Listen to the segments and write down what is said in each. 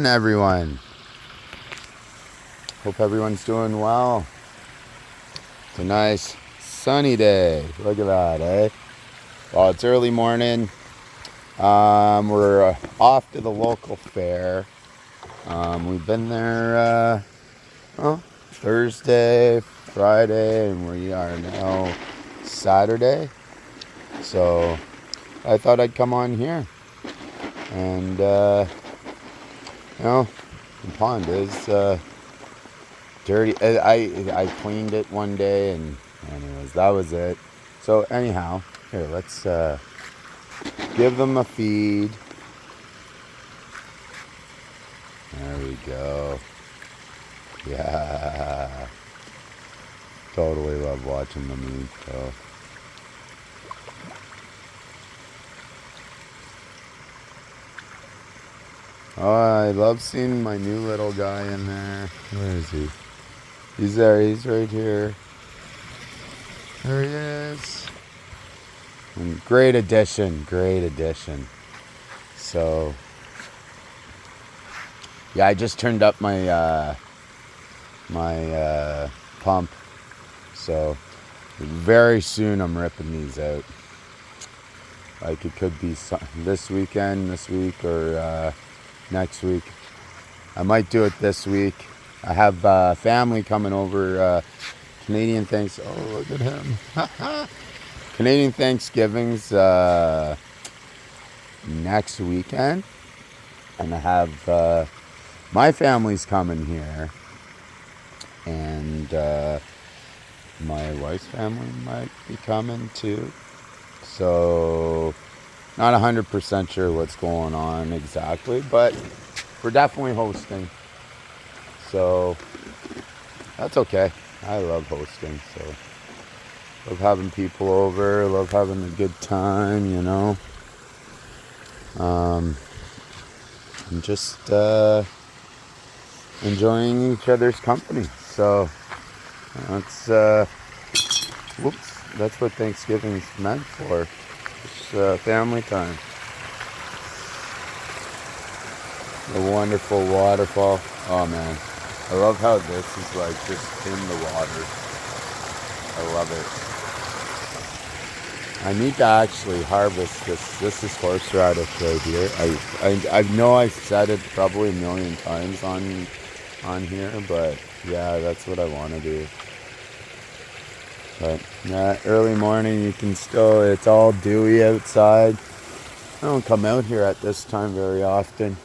Everyone. Hope everyone's doing well. It's a nice sunny day. Look at that, eh? Well, it's early morning. We're off to the local fair. We've been there Thursday, Friday, and we are now Saturday. So I thought I'd come on here. And, the pond is dirty. I cleaned it one day, and anyways, that was it. So anyhow, here, let's give them a feed. There we go. Yeah, totally love watching them eat. So I love seeing my new little guy in there. Where is he? He's there. He's right here. There he is. And great addition. Great addition. So yeah, I just turned up my pump. So very soon I'm ripping these out. Like it could be this week, or next week. I might do it this week. I have family coming over. Canadian Thanks. Oh, look at him. Canadian Thanksgiving's next weekend, and I have my family's coming here, and my wife's family might be coming too. So not 100% sure what's going on exactly, but we're definitely hosting. So that's okay. I love hosting, so love having people over, love having a good time, and just enjoying each other's company. So that's that's what Thanksgiving's meant for. It's family time. A wonderful waterfall. Oh man, I love how this is like just in the water. I love it. I need to actually harvest this. This is horseradish right here. I know I've said it probably a million times on here, but yeah, that's what I want to do. But yeah, early morning, you can still, it's all dewy outside. I don't come out here at this time very often.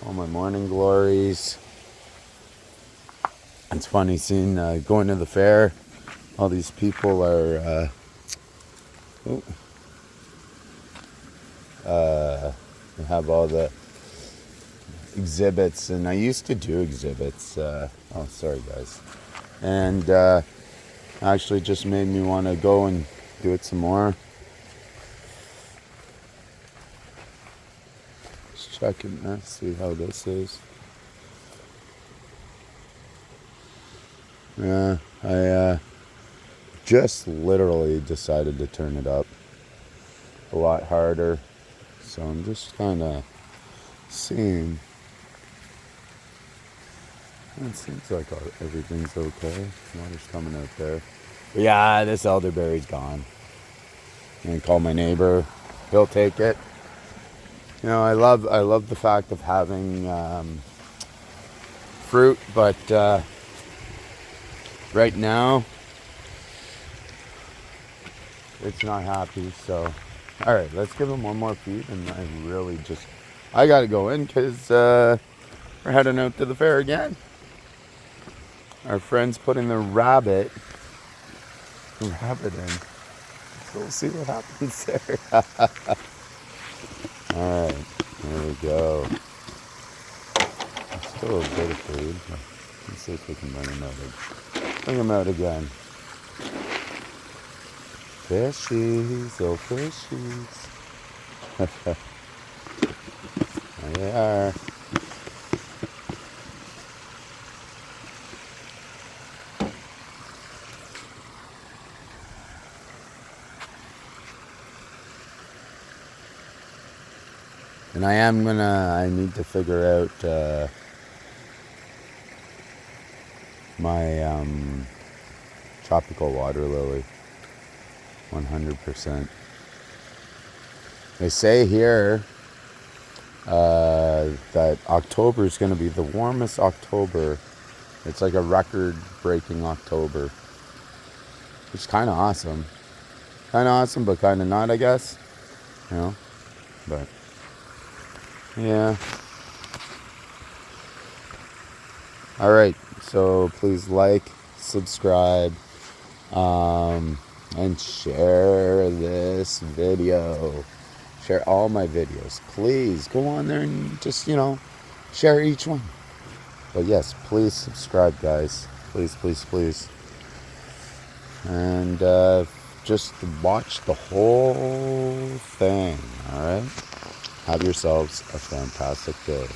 All my morning glories. It's funny seeing going to the fair. All these people are they have all the exhibits, and I used to do exhibits. Oh, sorry guys. And actually just made me want to go and do it some more. Just checking, let's see how this is. Yeah, I just literally decided to turn it up a lot harder. So I'm just kind of seeing. It seems like everything's okay. Water's coming out there. But yeah, this elderberry's gone. I'm gonna call my neighbor. He'll take it. I love the fact of having fruit, but right now it's not happy. So, all right, let's give him one more feed, and I gotta go in because we're heading out to the fair again. Our friend's putting the rabbit in. So we'll see what happens there. All right, there we go. Still a bit of food. Let's see if we can bring him out again. Fishies, oh fishies. There they are. And I need to figure out my tropical water lily. 100%. They say here that October is going to be the warmest October. It's like a record-breaking October. Which is kind of awesome. Kind of awesome, but kind of not, I guess. You know? But, yeah. Alright, so please like, subscribe, and share this video. Share all my videos. Please go on there and just, share each one. But yes, please subscribe, guys. Please, please, please. And just watch the whole thing, alright? Have yourselves a fantastic day.